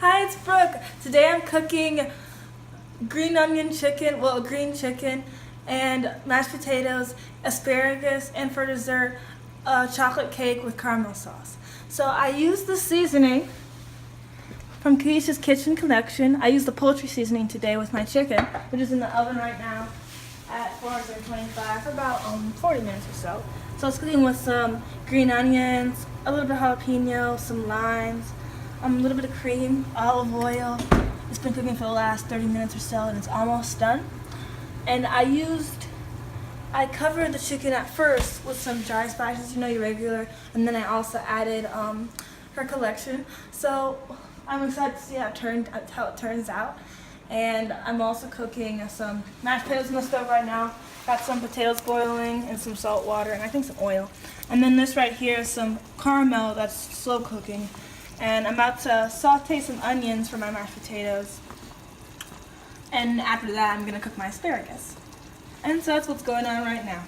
Hi, it's Brooke. Today I'm cooking green onion chicken, green chicken, and mashed potatoes, asparagus, and for dessert, chocolate cake with caramel sauce. So I use the seasoning from Kesha's Kitchen Collection. I use the poultry seasoning today with my chicken, which is in the oven right now at 425 for about 40 minutes or so. So it's cooking with some green onions, a little bit of jalapeno, some limes, a little bit of cream, olive oil. It's been cooking for the last 30 minutes or so, and it's almost done. And I covered the chicken at first with some dry spices, your regular, and then I also added her collection. So I'm excited to see how it turns out. And I'm also cooking some mashed potatoes in the stove right now. Got some potatoes boiling and some salt water and I think some oil. And then this right here is some caramel that's slow cooking. And I'm about to saute some onions for my mashed potatoes. And after that, I'm gonna cook my asparagus. And so that's what's going on right now.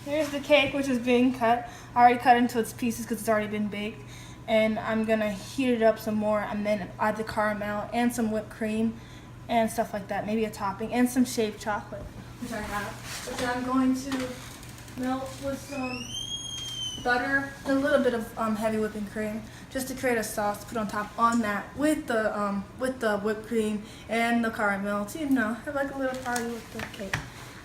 Here's the cake, which is being cut. I already cut into its pieces because it's already been baked. And I'm gonna heat it up some more and then add the caramel and some whipped cream and stuff like that. Maybe a topping and some shaved chocolate, which I have. Which I'm going to melt with some butter and a little bit of heavy whipping cream, just to create a sauce to put on top on that with the whipped cream and the caramel to have like a little party with the cake.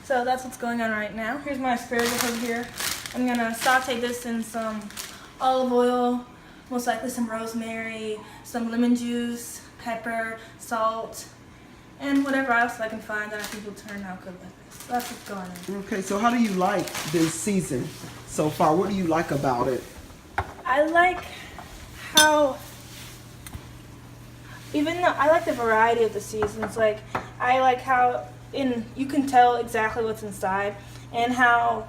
So that's what's going on right now. Here's my asparagus over here. I'm gonna saute this in some olive oil, most likely some rosemary, some lemon juice, pepper, salt, and whatever else I can find that I think will turn out good with this. So that's what's going on. Okay, so how do you like this season so far? What do you like about it? I like how, even though I like the variety of the seasons, I like how you can tell exactly what's inside, and how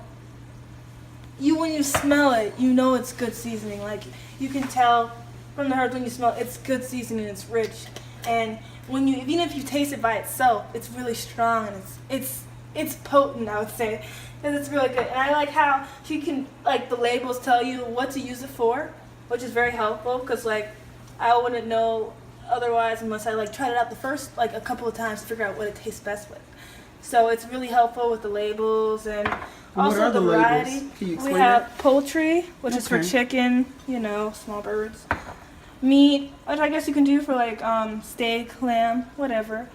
when you smell it, you know it's good seasoning. Like you can tell from the herbs when you smell it, it's good seasoning, it's rich, and even if you taste it by itself, it's really strong and it's potent, I would say, because it's really good. And I like how you can, the labels tell you what to use it for, which is very helpful, because I wouldn't know otherwise unless I tried it out the first a couple of times to figure out what it tastes best with. So it's really helpful with the labels and also the variety. Labels? Can you explain we have that? poultry, which is for chicken, small birds. Meat, which I guess you can do for steak, lamb, whatever.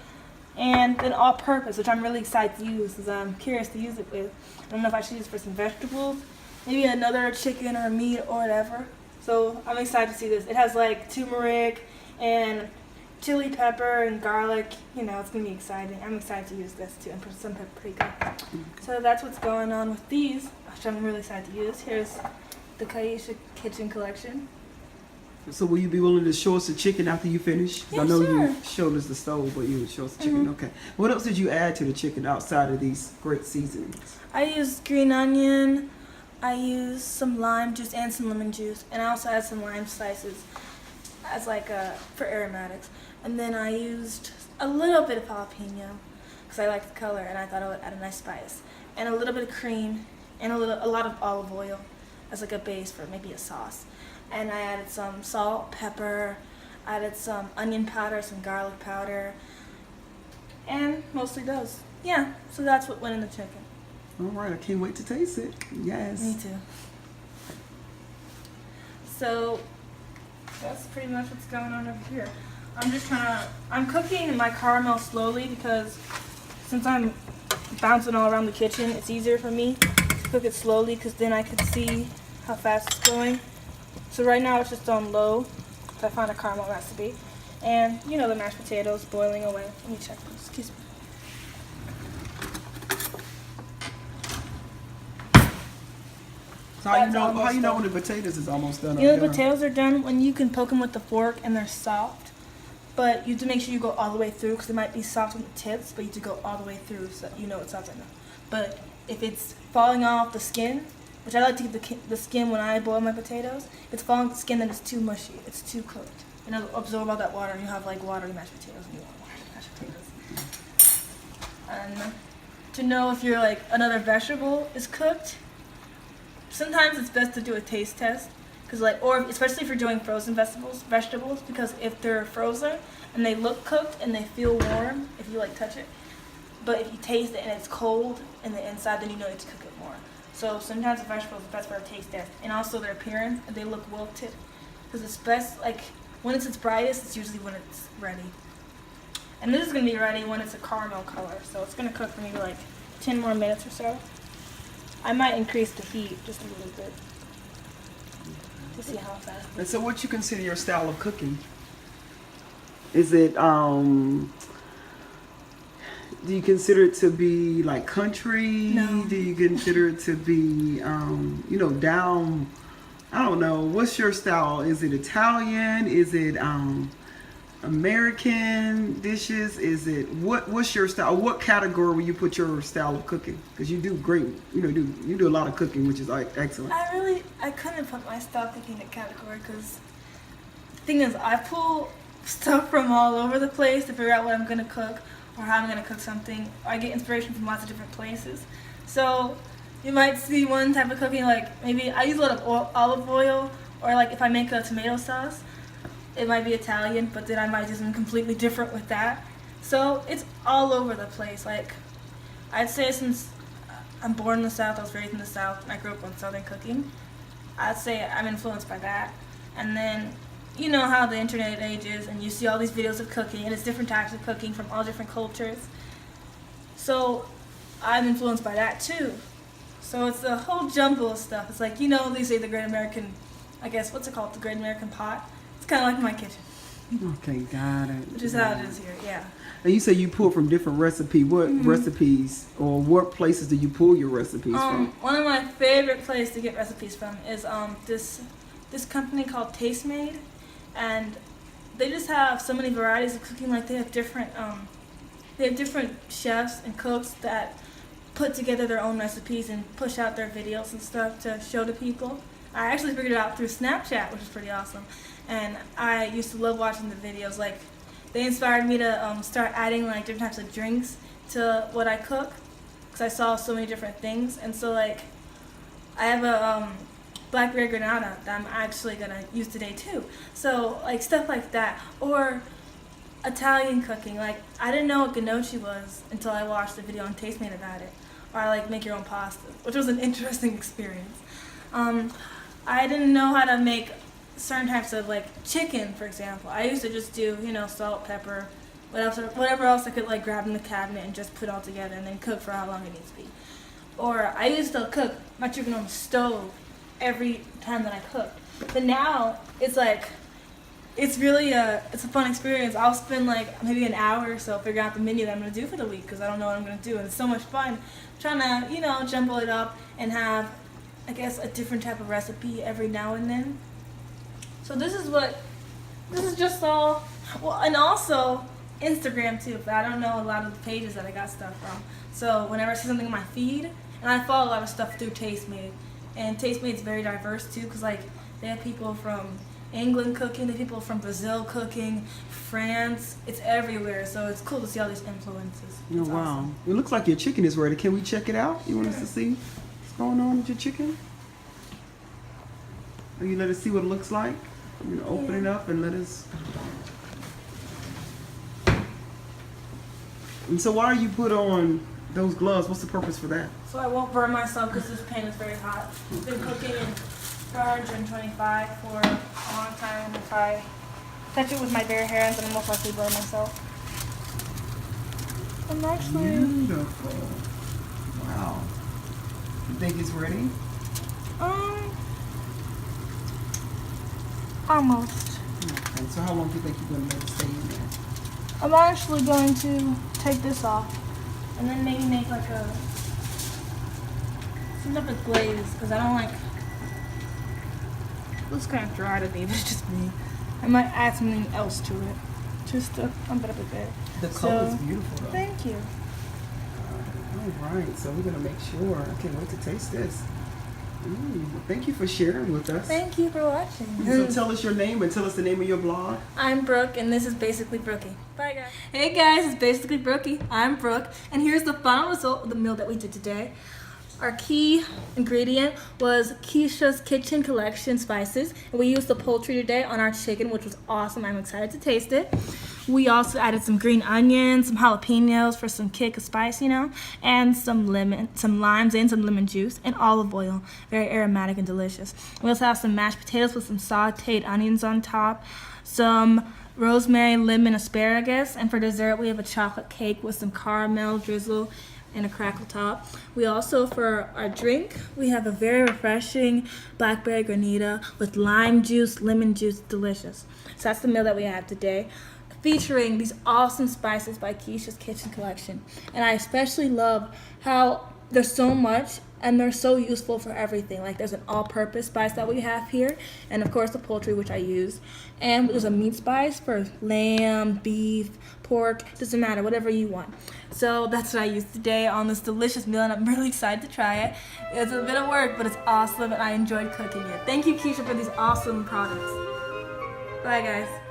And then all-purpose, which I'm really excited to use because I'm curious to use it with. I don't know if I should use it for some vegetables, maybe another chicken or meat or whatever. So I'm excited to see this. It has turmeric and chili pepper and garlic. It's going to be exciting. I'm excited to use this too and put some paprika. So that's what's going on with these, which I'm really excited to use. Here's the Kesha Kitchen Collection. So will you be willing to show us the chicken after you finish? 'Cause Yeah, I know sure. you showed us the stove, but you would show us the chicken. Okay. What else did you add to the chicken outside of these great seasonings? I used green onion, I used some lime juice and some lemon juice, and I also had some lime slices as for aromatics. And then I used a little bit of jalapeno because I like the color and I thought it would add a nice spice, and a little bit of cream and a lot of olive oil as a base for maybe a sauce. And I added some salt, pepper, added some onion powder, some garlic powder, and mostly those. Yeah, so that's what went in the chicken. All right, I can't wait to taste it. Yes. Me too. So that's pretty much what's going on over here. I'm cooking my caramel slowly because since I'm bouncing all around the kitchen, it's easier for me to cook it slowly because then I can see how fast it's going. So right now it's just on low, because I found a caramel recipe. And the mashed potatoes boiling away. Let me check this, excuse me. So how you know when the potatoes is almost done? The potatoes are done when you can poke them with the fork and they're soft. But you have to make sure you go all the way through because they might be soft on the tips, but you have to go all the way through so that it's soft enough. But if it's falling off the skin, which I like to get the skin when I boil my potatoes, if it's falling off the skin, then it's too mushy, it's too cooked. And it'll absorb all that water and you have watery mashed potatoes and you want watery mashed potatoes. And to know if another vegetable is cooked, sometimes it's best to do a taste test Because like, or especially if you're doing frozen vegetables, because if they're frozen and they look cooked and they feel warm, if you like touch it, but if you taste it and it's cold in the inside, then you know you have to cook it more. So sometimes the vegetables, that's where it tastes best. And also their appearance, they look wilted. Because it's best, like, when it's its brightest, it's usually when it's ready. And this is going to be ready when it's a caramel color. So it's going to cook for maybe like 10 more minutes or so. I might increase the heat just a little bit to see how fast. And so what you consider your style of cooking? Is it, do you consider it to be like country? No. Do you consider it to be, you know, down, I don't know, what's your style? Is it Italian? Is it American dishes? Is it, what's your style? What category will you put your style of cooking? Because you do great, you know, you do a lot of cooking, which is like excellent. I couldn't put my style cooking in a category because the thing is, I pull stuff from all over the place to figure out what I'm going to cook or how I'm going to cook something. I get inspiration from lots of different places. So you might see one type of cooking, like maybe I use a lot of olive oil, or like if I make a tomato sauce, it might be Italian, but then I might do something completely different with that. So it's all over the place. Like, I'd say since I'm born in the South, I was raised in the South, and I grew up on Southern cooking, I'd say I'm influenced by that. And then, you know how the internet age is, and you see all these videos of cooking, and it's different types of cooking from all different cultures. So I'm influenced by that too. So it's a whole jumble of stuff. It's like, you know, they say the Great American, I guess, what's it called? The Great American Pot. It's kind of like my kitchen. Okay, got it. Which is how it is here, yeah. And you say you pull from different recipes. What recipes or what places do you pull your recipes from? One of my favorite places to get recipes from is this company called Tastemade, and they just have so many varieties of cooking. Like they have different chefs and cooks that put together their own recipes and push out their videos and stuff to show to people. I actually figured it out through Snapchat, which is pretty awesome. And I used to love watching the videos. Like, they inspired me to start adding like different types of drinks to what I cook, because I saw so many different things. And so like, I have a blackberry granada that I'm actually gonna use today too. So like stuff like that, or Italian cooking. Like, I didn't know what gnocchi was until I watched the video on Tastemade about it. Or I like make your own pasta, which was an interesting experience. I didn't know how to make certain types of like chicken, for example. I used to just do, you know, salt, pepper, whatever else I could like grab in the cabinet and just put all together and then cook for how long it needs to be. Or I used to cook my chicken on the stove every time that I cooked. But now it's like, it's really it's a fun experience. I'll spend like maybe an hour or so figuring out the menu that I'm going to do for the week, because I don't know what I'm going to do, and it's so much fun trying to, you know, jumble it up and have, I guess, a different type of recipe every now and then. So this is just all, well, and also Instagram too, but I don't know a lot of the pages that I got stuff from. So whenever I see something in my feed, and I follow a lot of stuff through Tastemade, and Tastemade's very diverse too, because like they have people from England cooking, they have people from Brazil cooking, France, it's everywhere. So it's cool to see all these influences. Oh, It's wow. awesome. It looks like your chicken is ready. Can we check it out? You want us to see what's going on with your chicken? Or you let us see what it looks like? I'm going to open it up and let us. And so why do you put on those gloves? What's the purpose for that? So I won't burn myself, because this pan is very hot. I've been cooking in 425 for a long time, and if I touch it with my bare hands, then I'm most likely burn myself. I'm actually... Beautiful. Wow. You think it's ready? Almost. Okay, so how long do you think you're going to let it stay in there? I'm actually going to take this off, and then maybe make like some type of glaze, because I don't like... It looks kind of dry to me, but it's just me. I might add something else to it, just to bump it up a bit. The color is beautiful though. Thank you. All right, so we're going to make sure. I can't wait to taste this. Thank you for sharing with us. Thank you for watching. So tell us your name and tell us the name of your blog. I'm Brooke, and this is Basically Brookie. Bye, guys. Hey, guys, it's Basically Brookie. I'm Brooke, and here's the final result of the meal that we did today. Our key ingredient was Kesha's Kitchen Collection spices. And we used the poultry today on our chicken, which was awesome. I'm excited to taste it. We also added some green onions, some jalapenos for some kick of spice, and some limes and some lemon juice, and olive oil. Very aromatic and delicious. We also have some mashed potatoes with some sauteed onions on top, some rosemary, lemon, asparagus, and for dessert we have a chocolate cake with some caramel drizzle and a crackle top. We also, for our drink, we have a very refreshing blackberry granita with lime juice, lemon juice, delicious. So that's the meal that we have today, featuring these awesome spices by Kesha's Kitchen Collection. And I especially love how there's so much and they're so useful for everything. Like there's an all-purpose spice that we have here, and of course the poultry, which I use. And there's a meat spice for lamb, beef, pork, doesn't matter, whatever you want. So that's what I used today on this delicious meal, and I'm really excited to try it. It's a bit of work, but it's awesome, and I enjoyed cooking it. Thank you, Kesha, for these awesome products. Bye, guys.